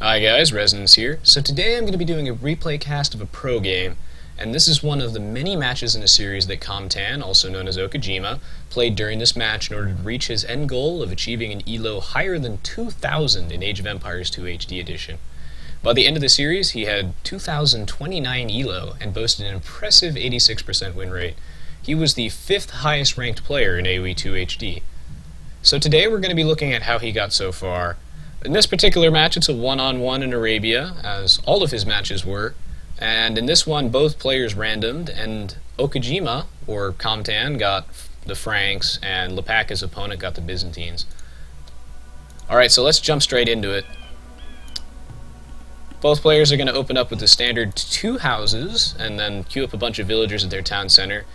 Hi guys, Resonance here. So today I'm going to be doing a replay cast of a pro game, and this is one of the many matches in a series that Komtan, also known as Okajima, played during this match in order to reach his end goal of achieving an elo higher than 2,000 in Age of Empires 2 HD Edition. By the end of the series, he had 2,029 elo and boasted an impressive 86% win rate. He was the 5th highest ranked player in Aoe2 HD. So today we're going to be looking at how he got so far. In this particular match, it's a one-on-one in Arabia, as all of his matches were, and in this one, both players randomed, and Okajima, or Komtan, got the Franks, and Lepac, his opponent, got the Byzantines. Alright, so let's jump straight into it. Both players are going to open up with the standard 2 houses, and then queue up a bunch of villagers at their town center.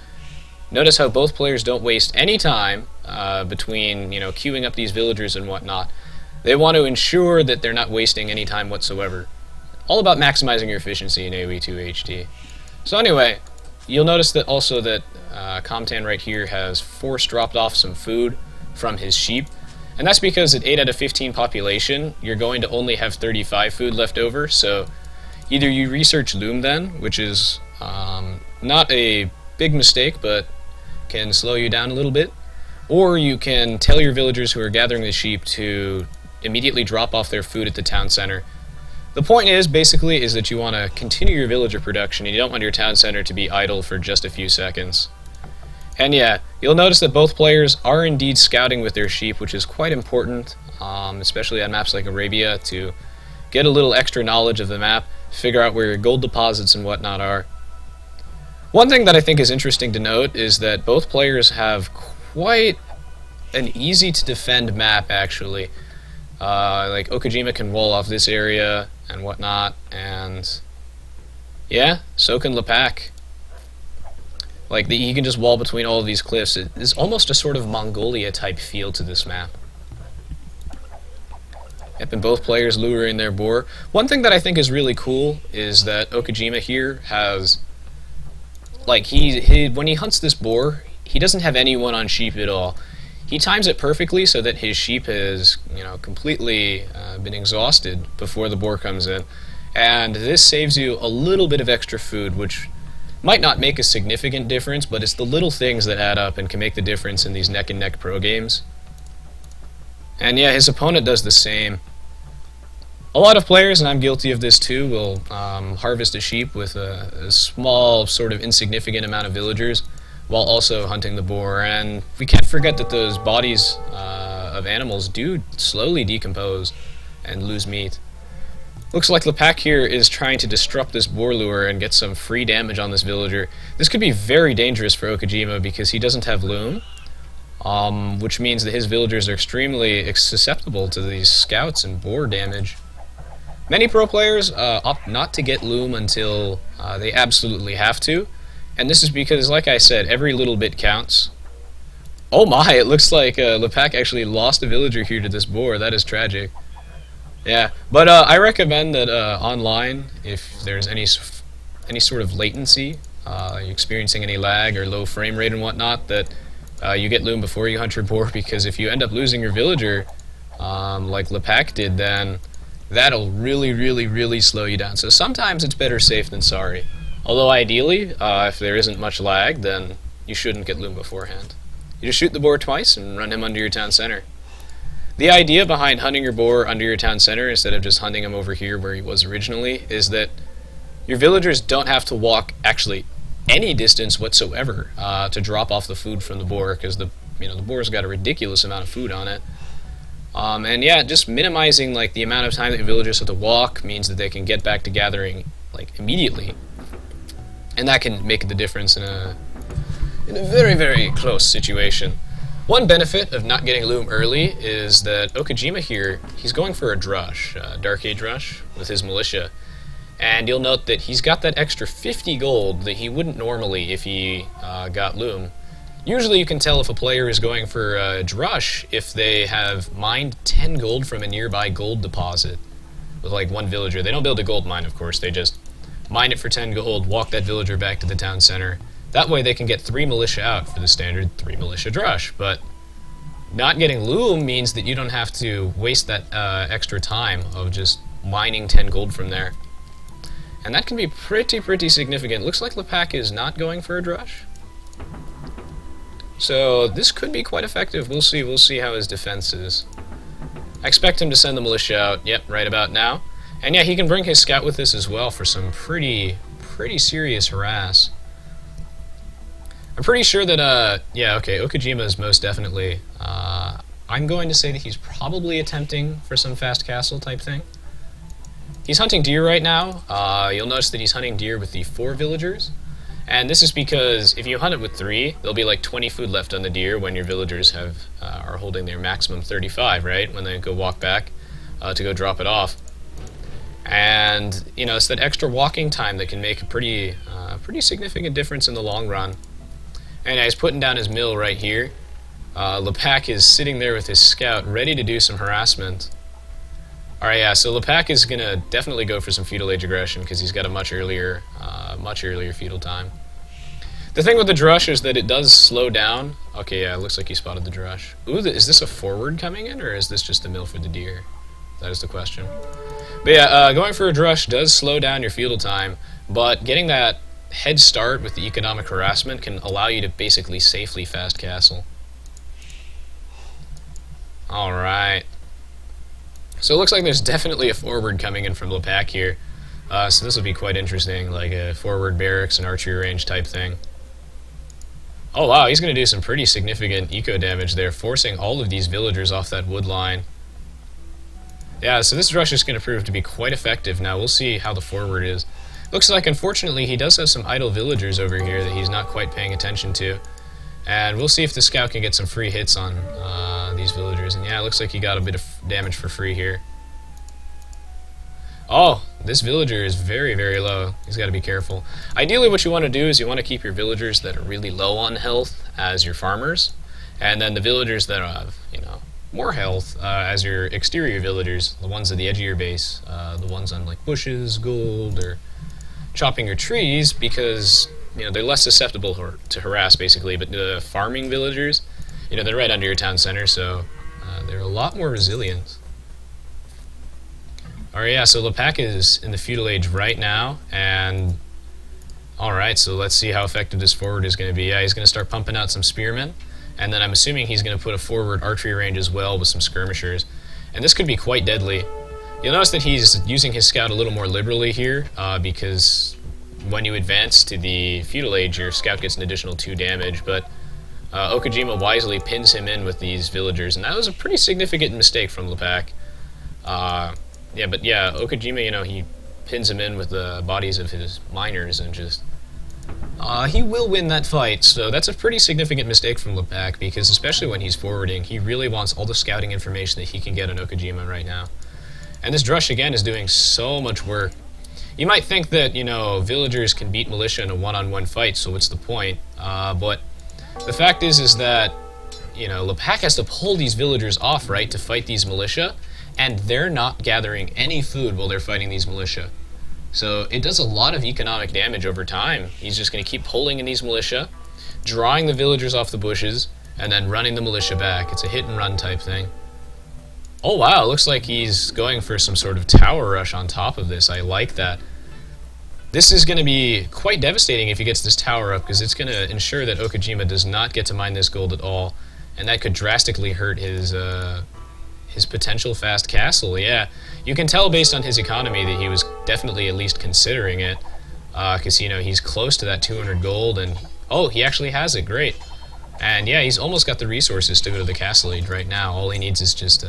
Notice how both players don't waste any time between, queuing up these villagers and whatnot. They want to ensure that they're not wasting any time whatsoever. All about maximizing your efficiency in Aoe2 HD. So anyway, you'll notice that also that Komtan right here has force dropped off some food from his sheep. And that's because at 8 out of 15 population, you're going to only have 35 food left over. So either you research loom then, which is not a big mistake, but can slow you down a little bit. Or you can tell your villagers who are gathering the sheep to immediately drop off their food at the town center. The point is, basically, is that you want to continue your villager production, and you don't want your town center to be idle for just a few seconds. And yeah, you'll notice that both players are indeed scouting with their sheep, which is quite important, especially on maps like Arabia, to get a little extra knowledge of the map, figure out where your gold deposits and whatnot are. One thing that I think is interesting to note is that both players have quite an easy to defend map, actually. Like Okajima can wall off this area and whatnot, and yeah, so can Lepac. Like, he can just wall between all of these cliffs. It is almost a sort of Mongolia type feel to this map. Yep, and both players luring their boar. One thing that I think is really cool is that Okajima here has, like, when he hunts this boar, he doesn't have anyone on sheep at all. He times it perfectly so that his sheep has, completely been exhausted before the boar comes in. And this saves you a little bit of extra food, which might not make a significant difference, but it's the little things that add up and can make the difference in these neck-and-neck pro games. And yeah, his opponent does the same. A lot of players, and I'm guilty of this too, will harvest a sheep with a small, sort of insignificant amount of villagers, while also hunting the boar. And we can't forget that those bodies of animals do slowly decompose and lose meat. Looks like Lepac here is trying to disrupt this boar lure and get some free damage on this villager. This could be very dangerous for Okajima because he doesn't have loom, which means that his villagers are extremely susceptible to these scouts and boar damage. Many pro players opt not to get loom until they absolutely have to. And this is because, like I said, every little bit counts. Oh my, it looks like Lepac actually lost a villager here to this boar. That is tragic. Yeah, but I recommend that online, if there's any sort of latency, you're experiencing any lag or low frame rate and whatnot, that you get loom before you hunt your boar, because if you end up losing your villager, like Lepac did, then that'll really, really, really slow you down. So sometimes it's better safe than sorry. Although ideally, if there isn't much lag, then you shouldn't get loom beforehand. You just shoot the boar twice and run him under your town center. The idea behind hunting your boar under your town center instead of just hunting him over here where he was originally is that your villagers don't have to walk actually any distance whatsoever to drop off the food from the boar, because the boar's got a ridiculous amount of food on it. And yeah, just minimizing like the amount of time that your villagers have to walk means that they can get back to gathering like immediately. And that can make the difference in a very, very close situation. One benefit of not getting loom early is that Okajima here, he's going for a Drush, Dark Age Drush, with his militia. And you'll note that he's got that extra 50 gold that he wouldn't normally if he got loom. Usually you can tell if a player is going for a Drush if they have mined 10 gold from a nearby gold deposit with like one villager. They don't build a gold mine, of course, they just mine it for 10 gold, walk that villager back to the town center. That way they can get 3 militia out for the standard 3 militia drush. But not getting loom means that you don't have to waste that extra time of just mining 10 gold from there. And that can be pretty significant. Looks like Lepac is not going for a Drush. So this could be quite effective. We'll see how his defense is. I expect him to send the militia out, yep, right about now. And yeah, he can bring his scout with this as well for some pretty serious harass. I'm pretty sure that, yeah, okay, Okajima is most definitely, I'm going to say that he's probably attempting for some fast castle type thing. He's hunting deer right now. You'll notice that he's hunting deer with the 4 villagers. And this is because if you hunt it with 3, there'll be like 20 food left on the deer when your villagers are holding their maximum 35, right? When they go walk back to go drop it off. And, you know, it's that extra walking time that can make a pretty significant difference in the long run. And he's putting down his mill right here. Lepac is sitting there with his scout, ready to do some harassment. Alright, yeah, so Lepac is going to definitely go for some feudal age aggression because he's got a much earlier feudal time. The thing with the Drush is that it does slow down. Okay, yeah, it looks like he spotted the Drush. Ooh, is this a forward coming in, or is this just a mill for the deer? That is the question. But yeah, going for a Drush does slow down your feudal time, but getting that head start with the economic harassment can allow you to basically safely fast castle. Alright. So it looks like there's definitely a forward coming in from Lepac here. So this will be quite interesting, like a forward barracks and archery range type thing. Oh wow, he's going to do some pretty significant eco damage there, forcing all of these villagers off that wood line. Yeah, so this rush is going to prove to be quite effective. Now we'll see how the forward is. Looks like, unfortunately, he does have some idle villagers over here that he's not quite paying attention to. And we'll see if the scout can get some free hits on these villagers. And yeah, it looks like he got a bit of damage for free here. Oh, this villager is very low. He's got to be careful. Ideally, what you want to do is you want to keep your villagers that are really low on health as your farmers. And then the villagers that have, you know, more health as your exterior villagers, the ones at the edge of your base, the ones on like bushes, gold, or chopping your trees, because you know they're less susceptible to harass basically. But the farming villagers, you know, they're right under your town center, so they're a lot more resilient. Alright, yeah, so Lepac is in the feudal age right now, and alright, so let's see how effective this forward is going to be. Yeah, he's going to start pumping out some spearmen. And then I'm assuming he's going to put a forward archery range as well with some skirmishers. And this could be quite deadly. You'll notice that he's using his scout a little more liberally here, because when you advance to the feudal age, your scout gets an additional 2 damage, but Okajima wisely pins him in with these villagers, and that was a pretty significant mistake from Lepac. Yeah, but yeah, Okajima, you know, he pins him in with the bodies of his miners and just... he will win that fight, so that's a pretty significant mistake from Lepac, because especially when he's forwarding, he really wants all the scouting information that he can get on Okajima right now. And this Drush, again, is doing so much work. You might think that, you know, villagers can beat militia in a one-on-one fight, so what's the point? But the fact is that, you know, Lepac has to pull these villagers off, right, to fight these militia, and they're not gathering any food while they're fighting these militia. So it does a lot of economic damage over time. He's just going to keep pulling in these militia, drawing the villagers off the bushes, and then running the militia back. It's a hit and run type thing. Oh wow, looks like he's going for some sort of tower rush on top of this. I like that. This is going to be quite devastating if he gets this tower up, because it's going to ensure that Okajima does not get to mine this gold at all, and that could drastically hurt his potential fast castle. Yeah, you can tell based on his economy that he was definitely at least considering it, because, you know, he's close to that 200 gold, and oh, he actually has it. Great. And yeah, he's almost got the resources to go to the castle age right now. All he needs is just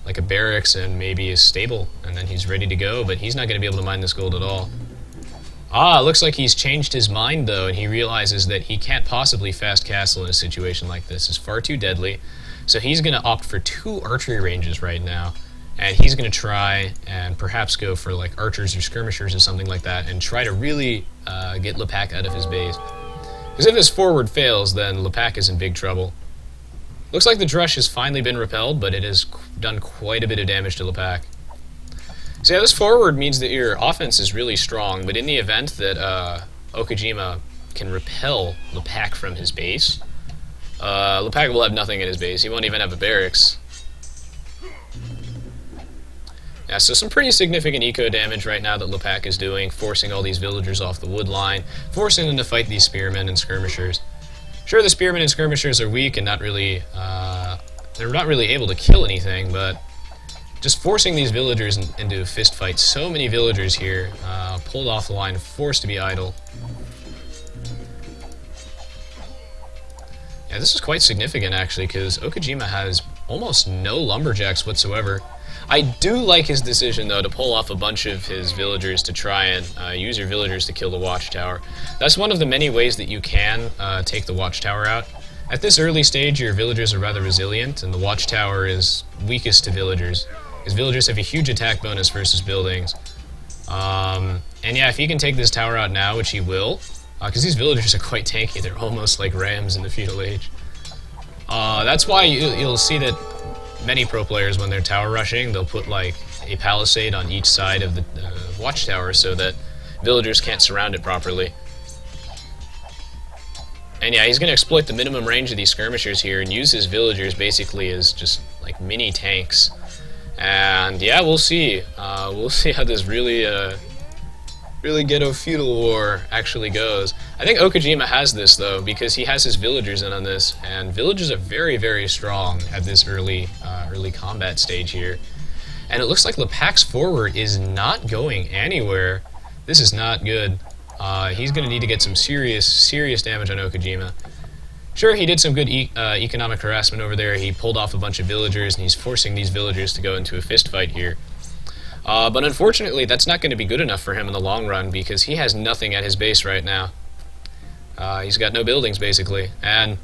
like a barracks and maybe a stable, and then he's ready to go, but he's not going to be able to mine this gold at all. Ah, looks like he's changed his mind, though, and he realizes that he can't possibly fast castle in a situation like this. It's far too deadly. So he's going to opt for 2 archery ranges right now, and he's going to try and perhaps go for like archers or skirmishers or something like that, and try to really get Lepac out of his base. Because if this forward fails, then Lepac is in big trouble. Looks like the Drush has finally been repelled, but it has done quite a bit of damage to Lepac. So yeah, this forward means that your offense is really strong, but in the event that Okajima can repel Lepac from his base, Lepac will have nothing in his base. He won't even have a barracks. Yeah, so some pretty significant eco damage right now that Lepac is doing, forcing all these villagers off the wood line, forcing them to fight these spearmen and skirmishers. Sure, the spearmen and skirmishers are weak and not really, they're not really able to kill anything, but just forcing these villagers into a fist fight. So many villagers here, pulled off the line, forced to be idle. Yeah, this is quite significant actually, because Okajima has almost no lumberjacks whatsoever. I do like his decision, though, to pull off a bunch of his villagers to try and use your villagers to kill the watchtower. That's one of the many ways that you can take the watchtower out. At this early stage, your villagers are rather resilient, and the watchtower is weakest to villagers. His villagers have a huge attack bonus versus buildings. And yeah, if he can take this tower out now, which he will, because these villagers are quite tanky, they're almost like rams in the Feudal Age. That's why you'll see that many pro players, when they're tower rushing, they'll put like a palisade on each side of the watchtower so that villagers can't surround it properly. And yeah, he's going to exploit the minimum range of these skirmishers here and use his villagers basically as just like mini tanks. And yeah, we'll see. We'll see how this really ghetto feudal war actually goes. I think Okajima has this though, because he has his villagers in on this, and villagers are very, very strong at this early combat stage here. And it looks like Lepac's forward is not going anywhere. This is not good. He's going to need to get some serious damage on Okajima. Sure, he did some good economic harassment over there. He pulled off a bunch of villagers, and he's forcing these villagers to go into a fist fight here. But unfortunately, that's not going to be good enough for him in the long run, because he has nothing at his base right now. He's got no buildings, basically. And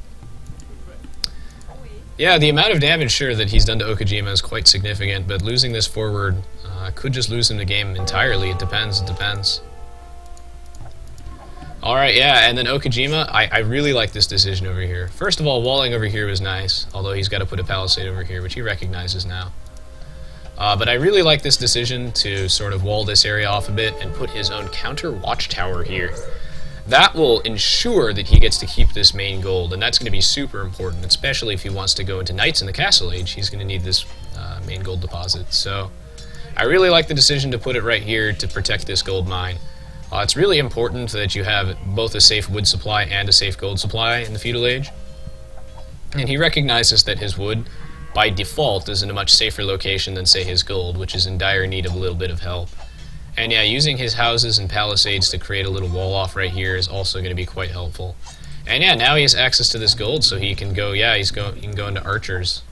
yeah, the amount of damage, sure, that he's done to Okajima is quite significant, but losing this forward could just lose him the game entirely. It depends. Alright, yeah, and then Okajima, I really like this decision over here. First of all, walling over here was nice, although he's got to put a palisade over here, which he recognizes now. But I really like this decision to sort of wall this area off a bit and put his own counter watchtower here. That will ensure that he gets to keep this main gold, and that's going to be super important, especially if he wants to go into Knights in the Castle Age. He's going to need this main gold deposit. So I really like the decision to put it right here to protect this gold mine. It's really important that you have both a safe wood supply and a safe gold supply in the Feudal Age. And he recognizes that his wood, by default, is in a much safer location than, say, his gold, which is in dire need of a little bit of help. And yeah, using his houses and palisades to create a little wall off right here is also going to be quite helpful. And yeah, now he has access to this gold, so he can go, he can go into archers.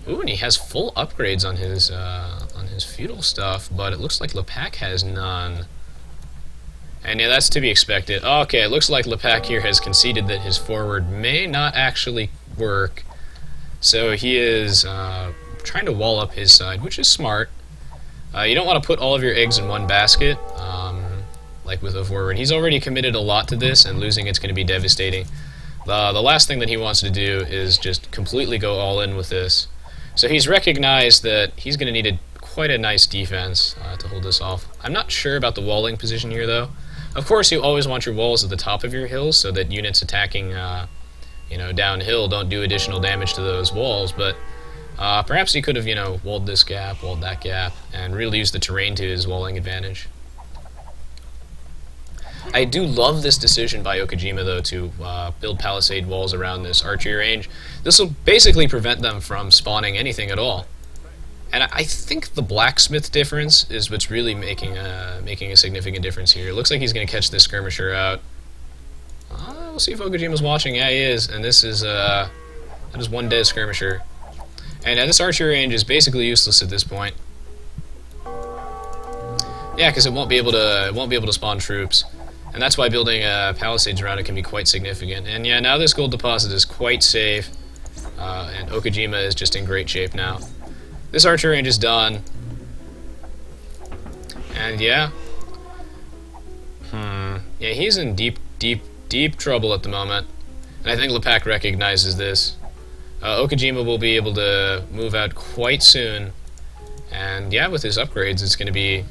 Ooh, and he has full upgrades on his feudal stuff, but it looks like Lepac has none. And yeah, that's to be expected. Okay, it looks like Lepac here has conceded that his forward may not actually work. So he is trying to wall up his side, which is smart. You don't want to put all of your eggs in one basket, like with a forward. He's already committed a lot to this, and losing it's going to be devastating. The last thing that he wants to do is just completely go all in with this. So he's recognized that he's going to need quite a nice defense to hold this off. I'm not sure about the walling position here, though. Of course, you always want your walls at the top of your hills so that units attacking downhill don't do additional damage to those walls, but perhaps he could have, walled this gap, walled that gap, and really used the terrain to his walling advantage. I do love this decision by Okajima, though, to build palisade walls around this archery range. This will basically prevent them from spawning anything at all. And I think the blacksmith difference is what's really making a significant difference here. It looks like he's going to catch this skirmisher out. We'll see if Okajima's watching. Yeah, he is, and this is that is one dead skirmisher. And this archery range is basically useless at this point. Yeah, because it won't be able to spawn troops, and that's why building palisades around it can be quite significant. And yeah, now this gold deposit is quite safe, and Okajima is just in great shape now. This archer range is done, and yeah, he's in deep trouble at the moment, and I think Lepac recognizes this. Okajima will be able to move out quite soon, and yeah, with his upgrades, it's going to be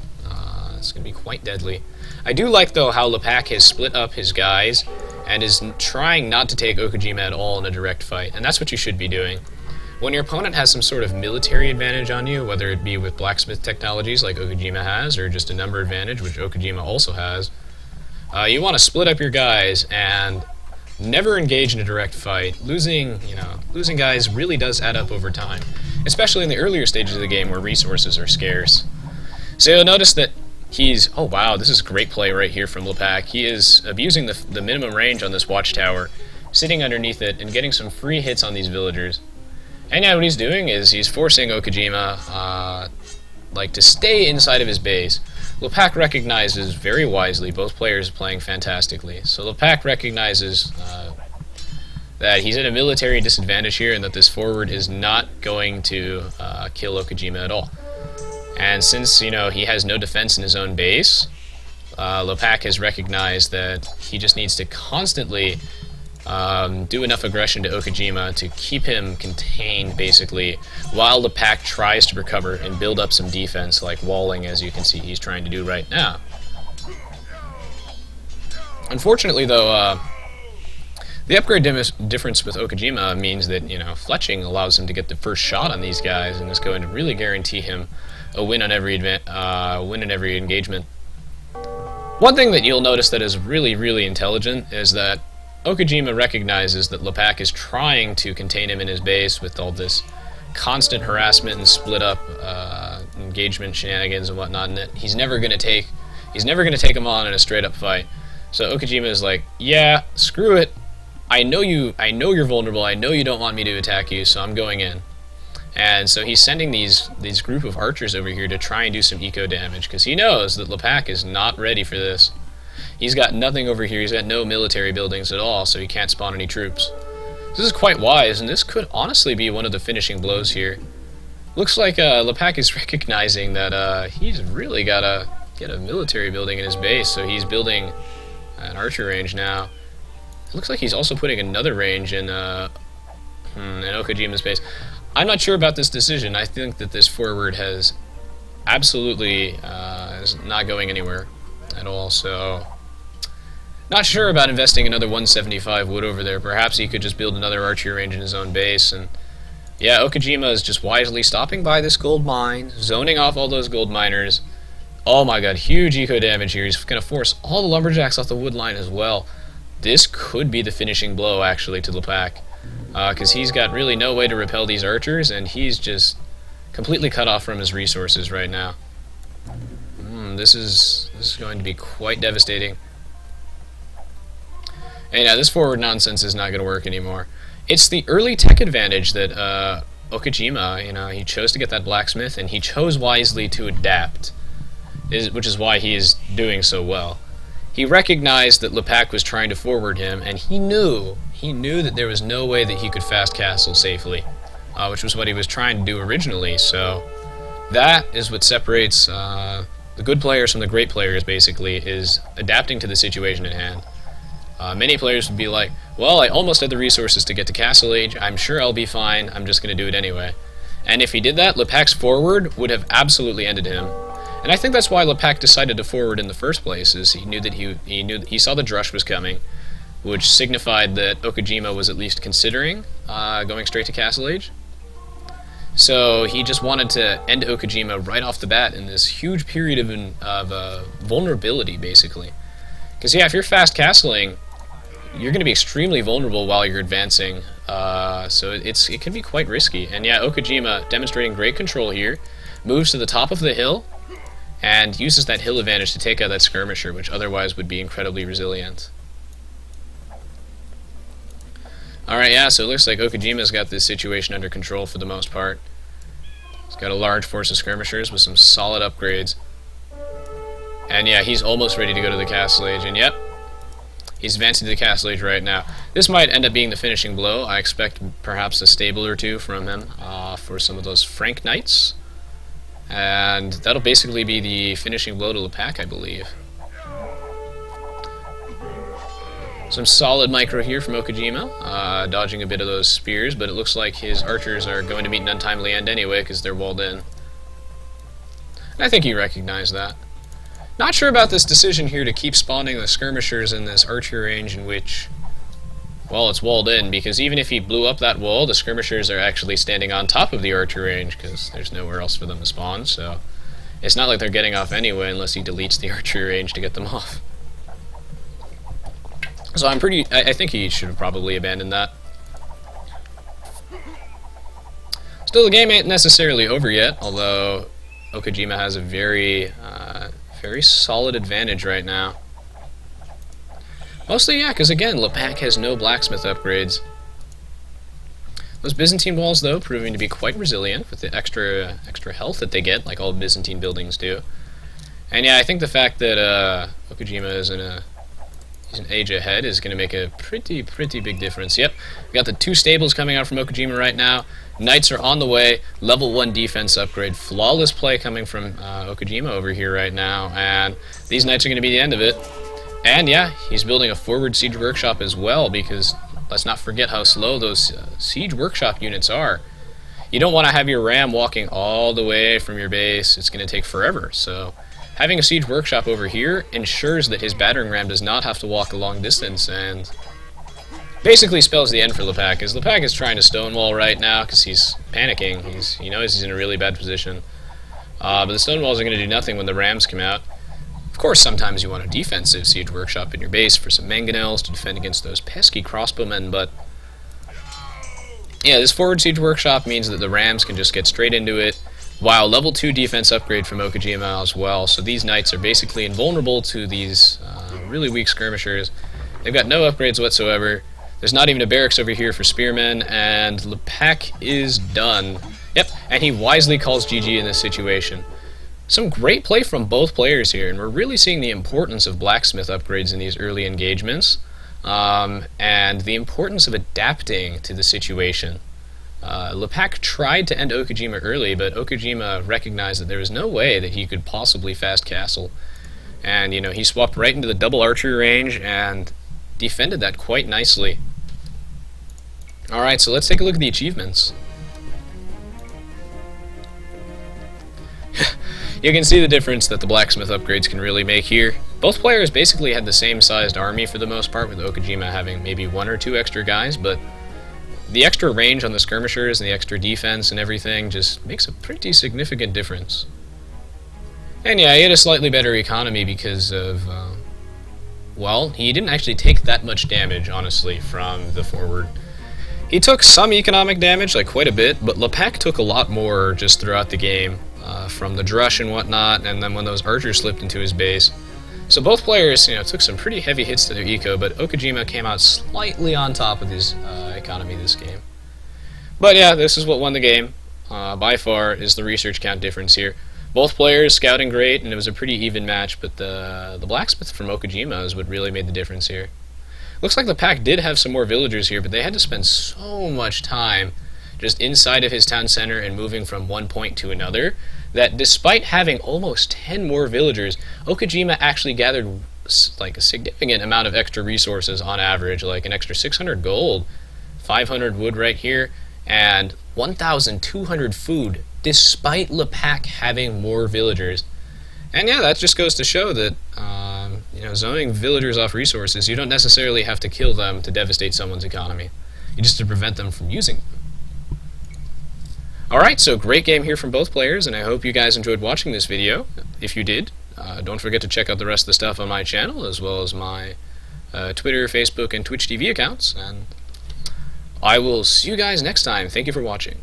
quite deadly. I do like, though, how Lepac has split up his guys and is trying not to take Okajima at all in a direct fight, and that's what you should be doing. When your opponent has some sort of military advantage on you, whether it be with blacksmith technologies like Okajima has, or just a number advantage, which Okajima also has, you want to split up your guys and never engage in a direct fight. Losing guys really does add up over time, especially in the earlier stages of the game where resources are scarce. So you'll notice that oh wow, this is great play right here from Lepac. He is abusing the minimum range on this watchtower, sitting underneath it and getting some free hits on these villagers. And yeah, what he's doing is he's forcing Okajima to stay inside of his base. Lepac recognizes very wisely, both players playing fantastically. So Lepac recognizes that he's at a military disadvantage here and that this forward is not going to kill Okajima at all. And since, he has no defense in his own base, Lepac has recognized that he just needs to constantly do enough aggression to Okajima to keep him contained, basically, while Lepac tries to recover and build up some defense, like walling, as you can see he's trying to do right now. Unfortunately, though, the upgrade difference with Okajima means that, fletching allows him to get the first shot on these guys and is going to really guarantee him a win on every win in every engagement. One thing that you'll notice that is really, really intelligent is that Okajima recognizes that Lepac is trying to contain him in his base with all this constant harassment and split up engagement shenanigans and whatnot, and that he's never going to take him on in a straight up fight. So Okajima is like, yeah, screw it. I know you're vulnerable. I know you don't want me to attack you, so I'm going in. And so he's sending these group of archers over here to try and do some eco damage, because he knows that Lepac is not ready for this. He's got nothing over here. He's got no military buildings at all, so he can't spawn any troops. This is quite wise, and this could honestly be one of the finishing blows here. Looks like Lepac is recognizing that he's really got to get a military building in his base, so he's building an archer range now. It looks like he's also putting another range in Okajima's base. I'm not sure about this decision. I think that this forward has absolutely is not going anywhere at all, so not sure about investing another 175 wood over there. Perhaps he could just build another archery range in his own base. And yeah, Okajima is just wisely stopping by this gold mine, zoning off all those gold miners. Oh my god, huge eco damage here. He's going to force all the lumberjacks off the wood line as well. This could be the finishing blow, actually, to Lepac, because he's got really no way to repel these archers, and he's just completely cut off from his resources right now. This is going to be quite devastating. And yeah, this forward nonsense is not going to work anymore. It's the early tech advantage that Okajima, he chose to get that blacksmith, and he chose wisely to adapt, which is why he is doing so well. He recognized that Lepac was trying to forward him, and he knew that there was no way that he could fast castle safely, which was what he was trying to do originally. So that is what separates the good players from the great players, basically, is adapting to the situation at hand. Many players would be like, well, I almost had the resources to get to Castle Age, I'm sure I'll be fine, I'm just going to do it anyway. And if he did that, Lepac's forward would have absolutely ended him. And I think that's why Lepac decided to forward in the first place, is he knew that he saw the Drush was coming, which signified that Okajima was at least considering going straight to Castle Age. So he just wanted to end Okajima right off the bat in this huge period of vulnerability, basically. Because yeah, if you're fast castling, you're going to be extremely vulnerable while you're advancing, so it can be quite risky. And yeah, Okajima, demonstrating great control here, moves to the top of the hill, and uses that hill advantage to take out that skirmisher, which otherwise would be incredibly resilient. Alright, yeah, so it looks like Okajima's got this situation under control for the most part. He's got a large force of skirmishers with some solid upgrades. And yeah, he's almost ready to go to the Castle Age, and yep, he's advancing to the Castle Age right now. This might end up being the finishing blow. I expect perhaps a stable or two from him for some of those Frank Knights. And that'll basically be the finishing blow to Lepac, I believe. Some solid micro here from Okajima, dodging a bit of those spears, but it looks like his archers are going to meet an untimely end anyway because they're walled in. And I think he recognized that. Not sure about this decision here to keep spawning the skirmishers in this archery range in which Well, it's walled in, because even if he blew up that wall, the skirmishers are actually standing on top of the archer range, because there's nowhere else for them to spawn, so it's not like they're getting off anyway unless he deletes the archer range to get them off. So I think he should have probably abandoned that. Still, the game ain't necessarily over yet, although Okajima has a very solid advantage right now. Mostly, yeah, because again, Lepac has no blacksmith upgrades. Those Byzantine walls, though, proving to be quite resilient with the extra health that they get, like all Byzantine buildings do. And yeah, I think the fact that Okajima is he's an age ahead is going to make a pretty big difference. Yep, we got the 2 stables coming out from Okajima right now. Knights are on the way. Level 1 defense upgrade. Flawless play coming from Okajima over here right now, and these knights are going to be the end of it. And yeah, he's building a forward siege workshop as well, because let's not forget how slow those siege workshop units are. You don't want to have your ram walking all the way from your base. It's going to take forever. So having a siege workshop over here ensures that his battering ram does not have to walk a long distance, and basically spells the end for Lepac, because Lepac is trying to stonewall right now because he's panicking. He knows he's in a really bad position. But the stonewalls are going to do nothing when the rams come out. Of course, sometimes you want a defensive siege workshop in your base for some mangonels to defend against those pesky crossbowmen, but yeah, this forward siege workshop means that the rams can just get straight into it, while level 2 defense upgrade from Okajima as well, so these knights are basically invulnerable to these really weak skirmishers. They've got no upgrades whatsoever. There's not even a barracks over here for spearmen, and Lepac is done. Yep, and he wisely calls GG in this situation. Some great play from both players here, and we're really seeing the importance of blacksmith upgrades in these early engagements, and the importance of adapting to the situation. Lepac tried to end Okajima early, but Okajima recognized that there was no way that he could possibly fast castle. And, he swapped right into the double archery range and defended that quite nicely. Alright, so let's take a look at the achievements. You can see the difference that the blacksmith upgrades can really make here. Both players basically had the same sized army for the most part, with Okajima having maybe 1 or 2 extra guys, but the extra range on the skirmishers and the extra defense and everything just makes a pretty significant difference. And yeah, he had a slightly better economy because of, well, he didn't actually take that much damage, honestly, from the forward. He took some economic damage, like quite a bit, but Lepac took a lot more just throughout the game. From the Drush and whatnot, and then when those archers slipped into his base. So both players, took some pretty heavy hits to their eco, but Okajima came out slightly on top of his economy this game. But yeah, this is what won the game. By far is the research count difference here. Both players scouting great, and it was a pretty even match, but the blacksmith from Okajima is what really made the difference here. Looks like the pack did have some more villagers here, but they had to spend so much time just inside of his town center and moving from one point to another, that despite having almost 10 more villagers, Okajima actually gathered like a significant amount of extra resources on average, like an extra 600 gold, 500 wood right here, and 1,200 food, despite Lepac having more villagers. And yeah, that just goes to show that, zoning villagers off resources, you don't necessarily have to kill them to devastate someone's economy. You just have to prevent them from using them. Alright, so great game here from both players, and I hope you guys enjoyed watching this video. If you did, don't forget to check out the rest of the stuff on my channel, as well as my Twitter, Facebook, and Twitch TV accounts, and I will see you guys next time. Thank you for watching.